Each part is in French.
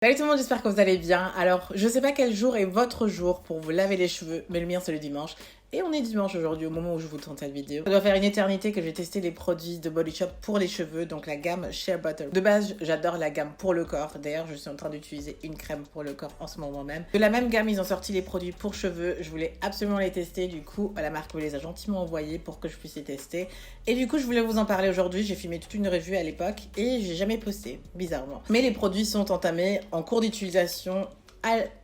Salut tout le monde, j'espère que vous allez bien. Alors, je sais pas quel jour est votre jour pour vous laver les cheveux, mais le mien c'est le dimanche. Et on est dimanche aujourd'hui au moment où je vous tourne cette vidéo. Ça doit faire une éternité que j'ai testé les produits de Body Shop pour les cheveux, donc la gamme Shea Butter. De base, j'adore la gamme pour le corps. D'ailleurs, je suis en train d'utiliser une crème pour le corps en ce moment même. De la même gamme, ils ont sorti les produits pour cheveux. Je voulais absolument les tester. Du coup, la marque me les a gentiment envoyés pour que je puisse les tester. Et du coup, je voulais vous en parler aujourd'hui. J'ai filmé toute une revue à l'époque et j'ai jamais posté, bizarrement. Mais les produits sont entamés, en cours d'utilisation.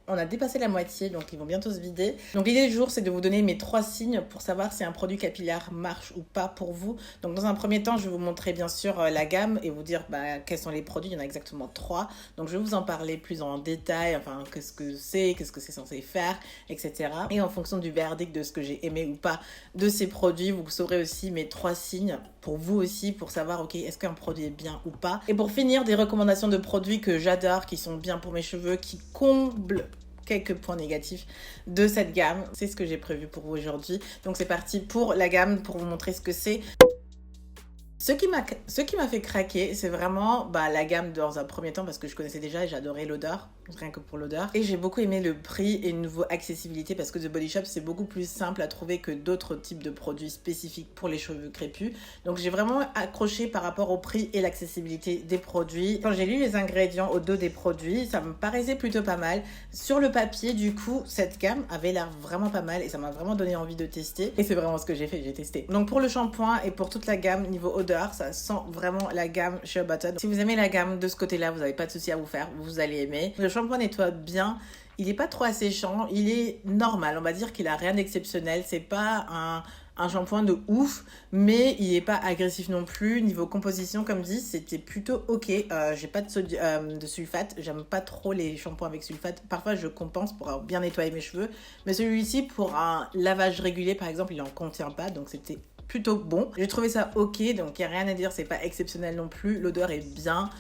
On a dépassé la moitié, donc ils vont bientôt se vider. Donc l'idée du jour, c'est de vous donner mes 3 signes pour savoir si un produit capillaire marche ou pas pour vous. Donc dans un premier temps, je vais vous montrer bien sûr la gamme et vous dire quels sont les produits. Il y en a exactement 3. Donc je vais vous en parler plus en détail, enfin qu'est-ce que c'est censé faire, etc. Et en fonction du verdict de ce que j'ai aimé ou pas de ces produits, vous saurez aussi mes 3 signes pour vous aussi, pour savoir, ok, est-ce qu'un produit est bien ou pas. Et pour finir, des recommandations de produits que j'adore, qui sont bien pour mes cheveux, qui comblent quelques points négatifs de cette gamme. C'est ce que j'ai prévu pour vous aujourd'hui. Donc c'est parti pour la gamme, pour vous montrer ce que c'est. Ce qui m'a fait craquer, c'est vraiment la gamme dans un premier temps parce que je connaissais déjà et j'adorais l'odeur, rien que pour l'odeur. Et j'ai beaucoup aimé le prix et niveau accessibilité parce que The Body Shop, c'est beaucoup plus simple à trouver que d'autres types de produits spécifiques pour les cheveux crépus. Donc j'ai vraiment accroché par rapport au prix et l'accessibilité des produits. Quand j'ai lu les ingrédients au dos des produits, ça me paraissait plutôt pas mal. Sur le papier, du coup, cette gamme avait l'air vraiment pas mal et ça m'a vraiment donné envie de tester. Et c'est vraiment ce que j'ai fait, j'ai testé. Donc pour le shampoing et pour toute la gamme niveau odeur, ça sent vraiment la gamme Shea Butter. Si vous aimez la gamme de ce côté-là, vous n'avez pas de souci à vous faire, vous allez aimer. Le shampoing nettoie bien, il n'est pas trop asséchant, il est normal, on va dire qu'il a rien d'exceptionnel, c'est pas un shampoing de ouf, mais il n'est pas agressif non plus. Niveau composition, comme dit, c'était plutôt ok. J'ai pas de sulfate, j'aime pas trop les shampoings avec sulfate. Parfois, je compense pour bien nettoyer mes cheveux, mais celui-ci, pour un lavage régulier, par exemple, il en contient pas, donc c'était plutôt bon. J'ai trouvé ça ok, donc il n'y a rien à dire, c'est pas exceptionnel non plus. L'odeur est bien.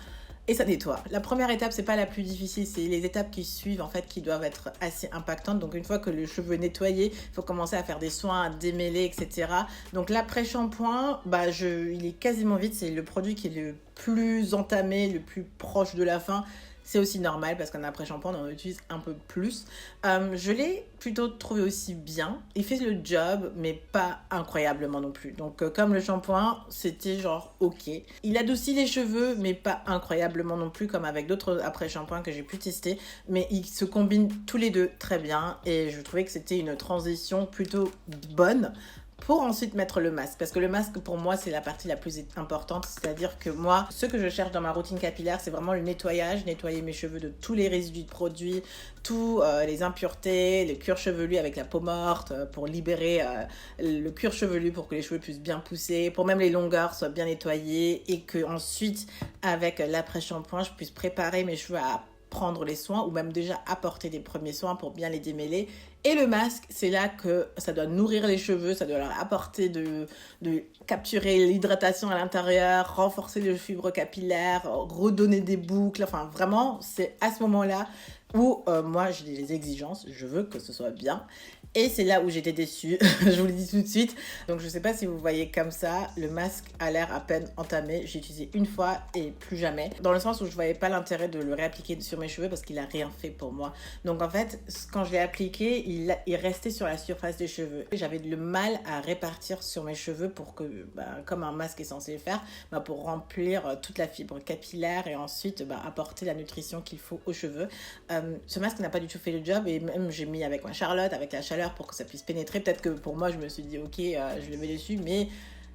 Et ça nettoie. La première étape, c'est pas la plus difficile, c'est les étapes qui suivent en fait qui doivent être assez impactantes. Donc une fois que le cheveu est nettoyé, il faut commencer à faire des soins, à démêler, etc. Donc l'après-shampoing, il est quasiment vide. C'est le produit qui est le plus entamé, le plus proche de la fin. C'est aussi normal parce qu'un après-shampoing, on en utilise un peu plus. Je l'ai plutôt trouvé aussi bien. Il fait le job, mais pas incroyablement non plus. Donc, comme le shampoing, c'était genre ok. Il adoucit les cheveux, mais pas incroyablement non plus, comme avec d'autres après-shampoings que j'ai pu tester. Mais ils se combinent tous les deux très bien. Et je trouvais que c'était une transition plutôt bonne pour ensuite mettre le masque. Parce que le masque, pour moi, c'est la partie la plus importante. C'est-à-dire que moi, ce que je cherche dans ma routine capillaire, c'est vraiment le nettoyage. Nettoyer mes cheveux de tous les résidus de produits, tous les impuretés, le cuir chevelu avec la peau morte, pour libérer le cuir chevelu pour que les cheveux puissent bien pousser, pour même les longueurs soient bien nettoyées et que ensuite, avec l'après-shampoing, je puisse préparer mes cheveux à prendre les soins ou même déjà apporter des premiers soins pour bien les démêler. Et le masque, c'est là que ça doit nourrir les cheveux, ça doit leur apporter de capturer l'hydratation à l'intérieur, renforcer les fibres capillaires, redonner des boucles. Enfin, vraiment, c'est à ce moment-là où moi, j'ai des exigences, je veux que ce soit bien. Et c'est là où j'étais déçue, je vous le dis tout de suite. Donc je ne sais pas si vous voyez comme ça, le masque a l'air à peine entamé. J'ai utilisé une fois et plus jamais. Dans le sens où je ne voyais pas l'intérêt de le réappliquer sur mes cheveux parce qu'il n'a rien fait pour moi. Donc en fait, quand je l'ai appliqué, il restait sur la surface des cheveux. J'avais le mal à répartir sur mes cheveux pour que, comme un masque est censé le faire, pour remplir toute la fibre capillaire et ensuite apporter la nutrition qu'il faut aux cheveux. Ce masque n'a pas du tout fait le job et même j'ai mis avec ma Charlotte, avec la chaleur pour que ça puisse pénétrer. Peut-être que pour moi, je me suis dit, ok, je le mets dessus, mais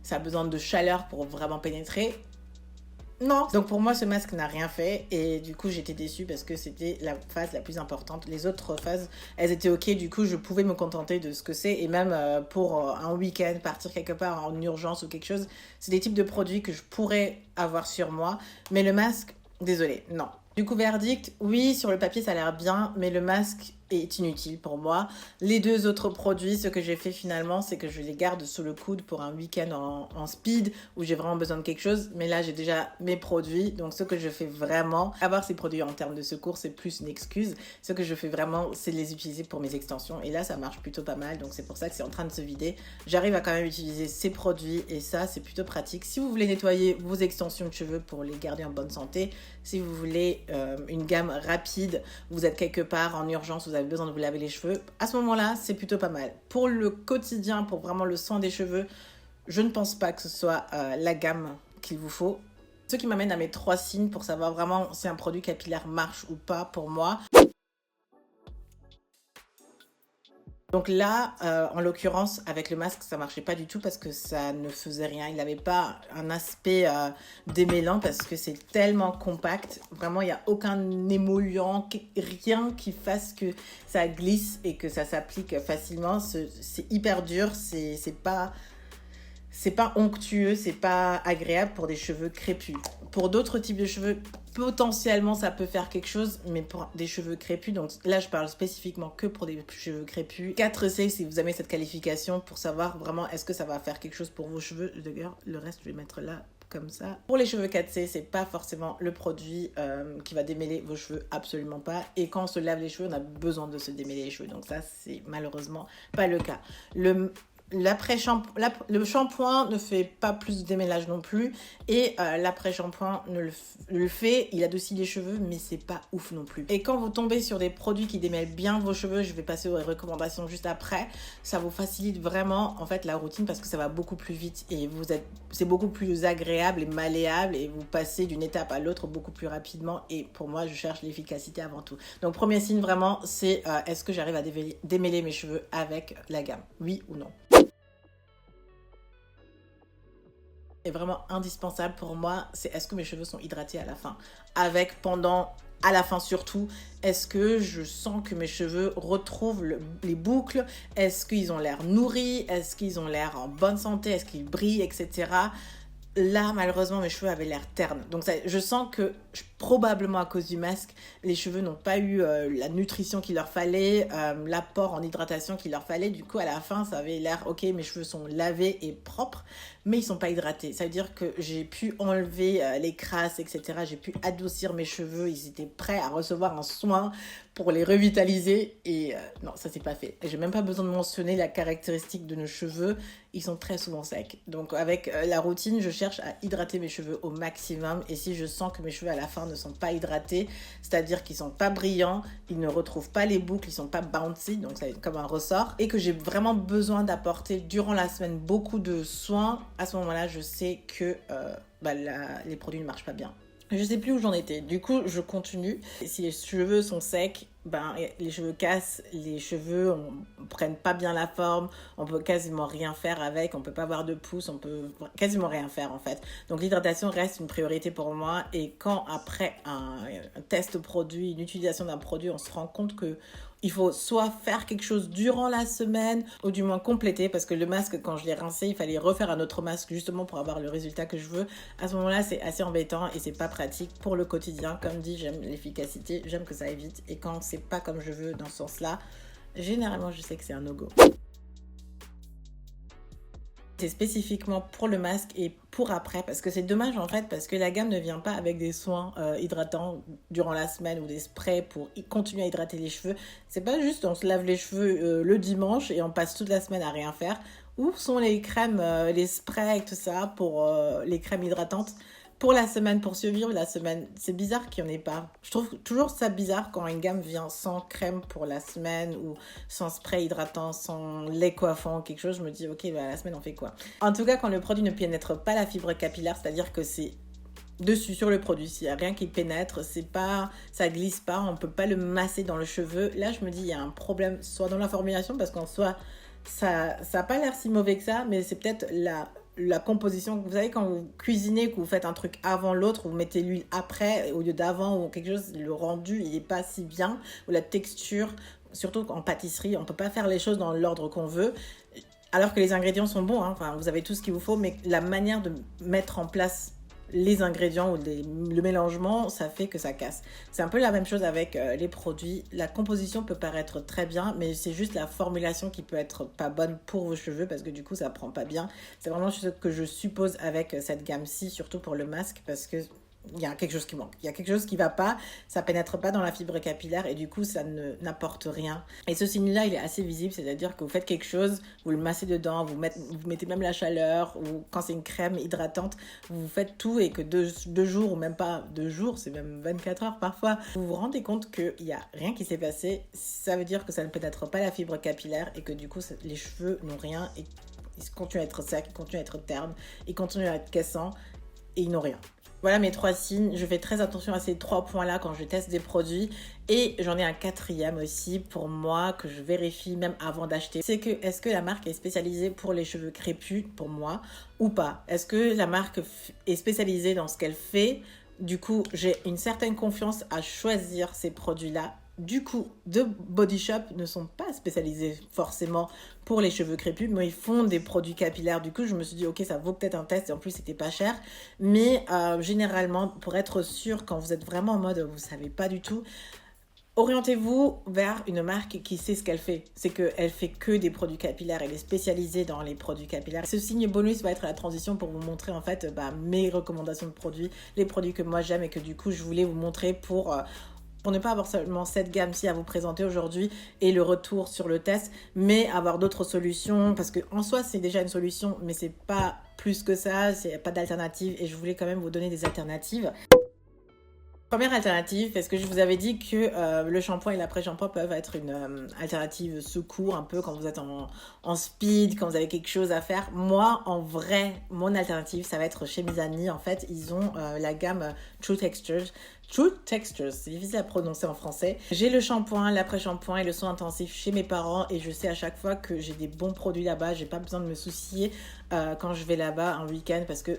ça a besoin de chaleur pour vraiment pénétrer. Non. Donc pour moi, ce masque n'a rien fait et du coup, j'étais déçue parce que c'était la phase la plus importante. Les autres phases, elles étaient ok. Du coup, je pouvais me contenter de ce que c'est et même pour un week-end, partir quelque part en urgence ou quelque chose, c'est des types de produits que je pourrais avoir sur moi. Mais le masque, désolé, non. Du coup, verdict, oui, sur le papier, ça a l'air bien, mais le masque est inutile pour moi. Les deux autres produits, ce que j'ai fait finalement, c'est que je les garde sous le coude pour un week-end en speed où j'ai vraiment besoin de quelque chose. Mais là, j'ai déjà mes produits. Donc, ce que je fais vraiment, avoir ces produits en termes de secours, c'est plus une excuse. Ce que je fais vraiment, c'est de les utiliser pour mes extensions. Et là, ça marche plutôt pas mal. Donc, c'est pour ça que c'est en train de se vider. J'arrive à quand même utiliser ces produits et ça, c'est plutôt pratique. Si vous voulez nettoyer vos extensions de cheveux pour les garder en bonne santé, si vous voulez une gamme rapide, vous êtes quelque part en urgence, vous avez besoin de vous laver les cheveux, à ce moment-là, c'est plutôt pas mal. Pour le quotidien, pour vraiment le soin des cheveux, je ne pense pas que ce soit la gamme qu'il vous faut. Ce qui m'amène à mes 3 signes pour savoir vraiment si un produit capillaire marche ou pas pour moi. Donc là, en l'occurrence, avec le masque, ça marchait pas du tout parce que ça ne faisait rien. Il n'avait pas un aspect démêlant parce que c'est tellement compact. Vraiment, il n'y a aucun émollient, rien qui fasse que ça glisse et que ça s'applique facilement. C'est hyper dur, c'est pas onctueux, c'est pas agréable pour des cheveux crépus. Pour d'autres types de cheveux, potentiellement ça peut faire quelque chose, mais pour des cheveux crépus, donc là je parle spécifiquement que pour des cheveux crépus. 4C si vous avez cette qualification pour savoir vraiment est-ce que ça va faire quelque chose pour vos cheveux. D'ailleurs, le reste je vais mettre là comme ça. Pour les cheveux 4C, c'est pas forcément le produit qui va démêler vos cheveux, absolument pas. Et quand on se lave les cheveux, on a besoin de se démêler les cheveux, donc ça c'est malheureusement pas le cas. Le shampoing ne fait pas plus de démêlage non plus et l'après-shampoing le fait, il adoucit les cheveux mais c'est pas ouf non plus. Et quand vous tombez sur des produits qui démêlent bien vos cheveux, je vais passer aux recommandations juste après, ça vous facilite vraiment en fait la routine parce que ça va beaucoup plus vite et c'est beaucoup plus agréable et malléable et vous passez d'une étape à l'autre beaucoup plus rapidement et pour moi je cherche l'efficacité avant tout. Donc premier signe vraiment c'est est-ce que j'arrive à démêler mes cheveux avec la gamme, oui ou non. Est vraiment indispensable pour moi, c'est est-ce que mes cheveux sont hydratés à la fin. À la fin surtout, est-ce que je sens que mes cheveux retrouvent les boucles, est-ce qu'ils ont l'air nourris, est-ce qu'ils ont l'air en bonne santé, est-ce qu'ils brillent, etc. Là, malheureusement, mes cheveux avaient l'air ternes. Donc, je sens que, probablement à cause du masque, les cheveux n'ont pas eu la nutrition qu'il leur fallait, l'apport en hydratation qu'il leur fallait. Du coup, à la fin, ça avait l'air, ok, mes cheveux sont lavés et propres, mais ils ne sont pas hydratés. Ça veut dire que j'ai pu enlever les crasses, etc. J'ai pu adoucir mes cheveux. Ils étaient prêts à recevoir un soin pour les revitaliser. Et non, ça, c'est pas fait. Et j'ai même pas besoin de mentionner la caractéristique de nos cheveux. Ils sont très souvent secs. Donc, avec la routine, je cherche à hydrater mes cheveux au maximum. Et si je sens que mes cheveux à la fin ne sont pas hydratés, c'est-à-dire qu'ils sont pas brillants, ils ne retrouvent pas les boucles, ils sont pas bouncy, donc ça va être comme un ressort, et que j'ai vraiment besoin d'apporter durant la semaine beaucoup de soins, à ce moment-là, je sais que les produits ne marchent pas bien. Je sais plus où j'en étais. Du coup, je continue. Si les cheveux sont secs, les cheveux cassent, les cheveux prennent pas bien la forme, on peut quasiment rien faire avec, on peut pas avoir de pouce, on peut quasiment rien faire en fait. Donc l'hydratation reste une priorité pour moi et quand après un test produit, une utilisation d'un produit, on se rend compte que il faut soit faire quelque chose durant la semaine ou du moins compléter parce que le masque, quand je l'ai rincé, il fallait refaire un autre masque justement pour avoir le résultat que je veux. À ce moment-là, c'est assez embêtant et c'est pas pratique pour le quotidien. Comme dit, j'aime l'efficacité, j'aime que ça aille vite et quand c'est pas comme je veux dans ce sens-là, généralement, je sais que c'est un no-go. C'est spécifiquement pour le masque et pour après parce que c'est dommage en fait parce que la gamme ne vient pas avec des soins hydratants durant la semaine ou des sprays pour continuer à hydrater les cheveux. C'est pas juste on se lave les cheveux le dimanche et on passe toute la semaine à rien faire. Où sont les crèmes, les sprays et tout ça pour les crèmes hydratantes pour la semaine, pour survivre la semaine? C'est bizarre qu'il n'y en ait pas. Je trouve toujours ça bizarre quand une gamme vient sans crème pour la semaine ou sans spray hydratant, sans lait coiffant, quelque chose. Je me dis, ok, la semaine, on fait quoi? En tout cas, quand le produit ne pénètre pas la fibre capillaire, c'est-à-dire que c'est dessus sur le produit, s'il n'y a rien qui pénètre, ça glisse pas, on ne peut pas le masser dans le cheveu. Là, je me dis, il y a un problème, soit dans la formulation, parce qu'en soi, ça n'a pas l'air si mauvais que ça, mais c'est peut-être la composition. Vous savez, quand vous cuisinez, que vous faites un truc avant l'autre, vous mettez l'huile après au lieu d'avant ou quelque chose, le rendu, il n'est pas si bien, ou la texture, surtout en pâtisserie, on ne peut pas faire les choses dans l'ordre qu'on veut, alors que les ingrédients sont bons, hein. Enfin, vous avez tout ce qu'il vous faut, mais la manière de mettre en place les ingrédients ou le mélangement, ça fait que ça casse. C'est un peu la même chose avec les produits. La composition peut paraître très bien, mais c'est juste la formulation qui peut être pas bonne pour vos cheveux parce que du coup, ça prend pas bien. C'est vraiment ce que je suppose avec cette gamme-ci, surtout pour le masque, parce que il y a quelque chose qui manque, il y a quelque chose qui va pas, ça pénètre pas dans la fibre capillaire et du coup ça n'apporte rien. Et ce signe là il est assez visible, c'est-à-dire que vous faites quelque chose, vous le massez dedans, vous mettez même la chaleur, ou quand c'est une crème hydratante, vous faites tout et que deux jours ou même pas 2 jours, c'est même 24 heures parfois, vous vous rendez compte qu'il y a rien qui s'est passé, ça veut dire que ça ne pénètre pas la fibre capillaire et que du coup les cheveux n'ont rien et ils continuent à être secs, ils continuent à être ternes, ils continuent à être cassants et ils n'ont rien. Voilà mes 3 signes. Je fais très attention à ces 3 points-là quand je teste des produits. Et j'en ai un 4e aussi pour moi que je vérifie même avant d'acheter. C'est que est-ce que la marque est spécialisée pour les cheveux crépus pour moi ou pas? Est-ce que la marque est spécialisée dans ce qu'elle fait? Du coup, j'ai une certaine confiance à choisir ces produits-là. Du coup, The Body Shop ne sont pas spécialisés forcément pour les cheveux crépus, mais ils font des produits capillaires. Du coup, je me suis dit, ok, ça vaut peut-être un test, et en plus, c'était pas cher. Mais généralement, pour être sûr, quand vous êtes vraiment en mode, vous savez pas du tout, orientez-vous vers une marque qui sait ce qu'elle fait. C'est qu'elle fait que des produits capillaires. Elle est spécialisée dans les produits capillaires. Ce signe bonus va être la transition pour vous montrer en fait mes recommandations de produits, les produits que moi j'aime et que du coup, je voulais vous montrer pour ne pas avoir seulement cette gamme-ci à vous présenter aujourd'hui et le retour sur le test, mais avoir d'autres solutions, parce qu'en soi, c'est déjà une solution, mais c'est pas plus que ça, c'est pas d'alternative, et je voulais quand même vous donner des alternatives. Première alternative, parce que je vous avais dit que le shampoing et l'après-shampoing peuvent être une alternative secours un peu quand vous êtes en speed, quand vous avez quelque chose à faire. Moi, en vrai, mon alternative, ça va être chez Mizani. En fait, ils ont la gamme True Textures. True Textures, c'est difficile à prononcer en français. J'ai le shampoing, l'après-shampoing et le soin intensif chez mes parents et je sais à chaque fois que j'ai des bons produits là-bas. J'ai pas besoin de me soucier quand je vais là-bas un week-end parce que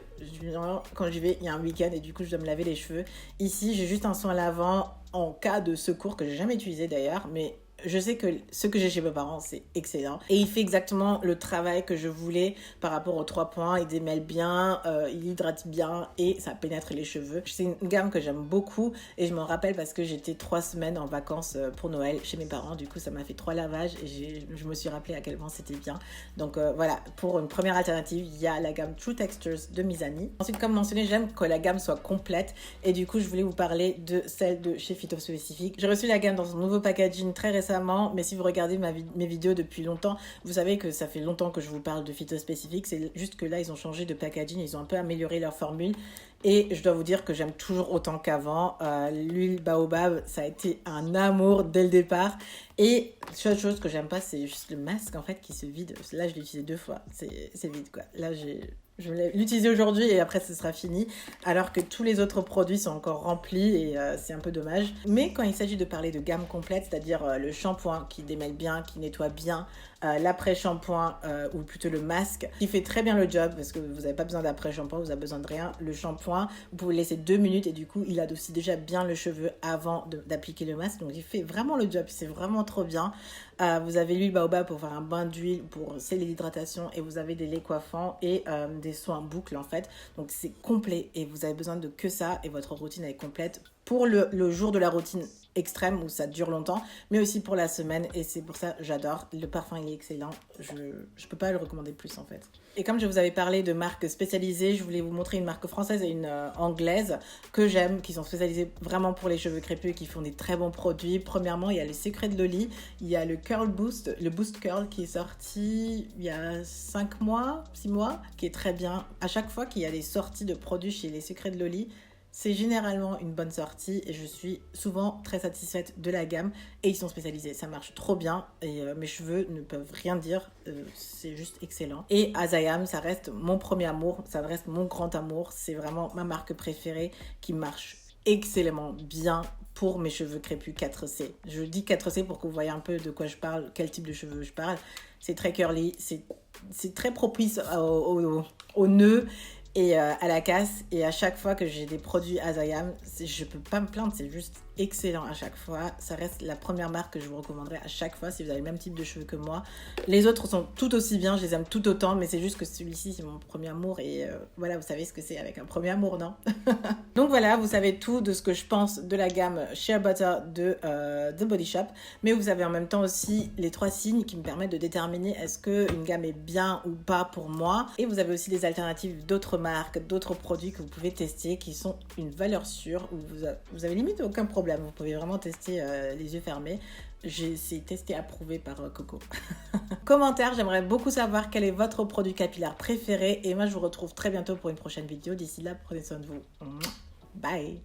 quand j'y vais, il y a un week-end et du coup, je dois me laver les cheveux. Ici, j'ai juste un soin lavant en cas de secours que j'ai jamais utilisé d'ailleurs, mais je sais que ce que j'ai chez mes parents, c'est excellent. Et il fait exactement le travail que je voulais par rapport aux 3 points. Il démêle bien, il hydrate bien et ça pénètre les cheveux. C'est une gamme que j'aime beaucoup et je m'en rappelle parce que j'étais 3 semaines en vacances pour Noël chez mes parents. Du coup, ça m'a fait 3 lavages et je me suis rappelé à quel point c'était bien. Donc voilà, pour une première alternative, il y a la gamme True Textures de Mizani. Ensuite, comme mentionné, j'aime que la gamme soit complète et du coup, je voulais vous parler de celle de chez Phytospecific. J'ai reçu la gamme dans son nouveau packaging très récemment. Mais si vous regardez mes vidéos depuis longtemps, vous savez que ça fait longtemps que je vous parle de Phytospecific. C'est juste que là, ils ont changé de packaging, ils ont un peu amélioré leur formule. Et je dois vous dire que j'aime toujours autant qu'avant. L'huile Baobab, ça a été un amour dès le départ. Et la seule chose que j'aime pas, c'est juste le masque en fait qui se vide. Là, je l'ai utilisé 2 fois. C'est vide quoi. Là, je vais l'utiliser aujourd'hui et après ce sera fini. Alors que tous les autres produits sont encore remplis et c'est un peu dommage. Mais quand il s'agit de parler de gamme complète, c'est-à-dire le shampoing qui démêle bien, qui nettoie bien, l'après-shampoing ou plutôt le masque qui fait très bien le job parce que vous n'avez pas besoin d'après-shampoing, vous avez besoin de rien. Le shampoing, vous pouvez le laisser 2 minutes et du coup il adoucit déjà bien le cheveu avant d'appliquer le masque. Donc il fait vraiment le job, c'est vraiment trop bien. Vous avez l'huile Baobab pour faire un bain d'huile, pour sceller l'hydratation et vous avez des laits coiffants et des soins boucles en fait. Donc c'est complet et vous avez besoin de que ça et votre routine est complète pour le jour de la routine extrême où ça dure longtemps, mais aussi pour la semaine et c'est pour ça j'adore. Le parfum il est excellent, je peux pas le recommander plus en fait. Et comme je vous avais parlé de marques spécialisées, je voulais vous montrer une marque française et une anglaise que j'aime, qui sont spécialisées vraiment pour les cheveux crépus et qui font des très bons produits. Premièrement, il y a les Secrets de Loli, il y a le Curl Boost, le Boost Curl qui est sorti il y a 5 mois, 6 mois, qui est très bien. À chaque fois qu'il y a des sorties de produits chez les Secrets de Loli, c'est généralement une bonne sortie et je suis souvent très satisfaite de la gamme et ils sont spécialisés, ça marche trop bien et mes cheveux ne peuvent rien dire, c'est juste excellent. Et Azayam, ça reste mon premier amour, ça reste mon grand amour, c'est vraiment ma marque préférée qui marche excellemment bien pour mes cheveux crépus 4C. Je dis 4C pour que vous voyez un peu de quoi je parle, quel type de cheveux je parle. C'est très curly, c'est très propice au nœud et à la casse et à chaque fois que j'ai des produits Azayam, je peux pas me plaindre, c'est juste excellent à chaque fois. Ça reste la première marque que je vous recommanderais à chaque fois si vous avez le même type de cheveux que moi. Les autres sont tout aussi bien, je les aime tout autant, mais c'est juste que celui-ci c'est mon premier amour et voilà, vous savez ce que c'est avec un premier amour, non? Donc voilà, vous savez tout de ce que je pense de la gamme Shea Butter de The Body Shop, mais vous avez en même temps aussi les 3 signes qui me permettent de déterminer est-ce qu'une gamme est bien ou pas pour moi. Et vous avez aussi des alternatives d'autres marques, d'autres produits que vous pouvez tester qui sont une valeur sûre, où vous avez limite aucun problème, vous pouvez vraiment tester les yeux fermés. C'est testé, approuvé par Coco. Commentaire, j'aimerais beaucoup savoir quel est votre produit capillaire préféré et moi je vous retrouve très bientôt pour une prochaine vidéo. D'ici là, prenez soin de vous. Bye.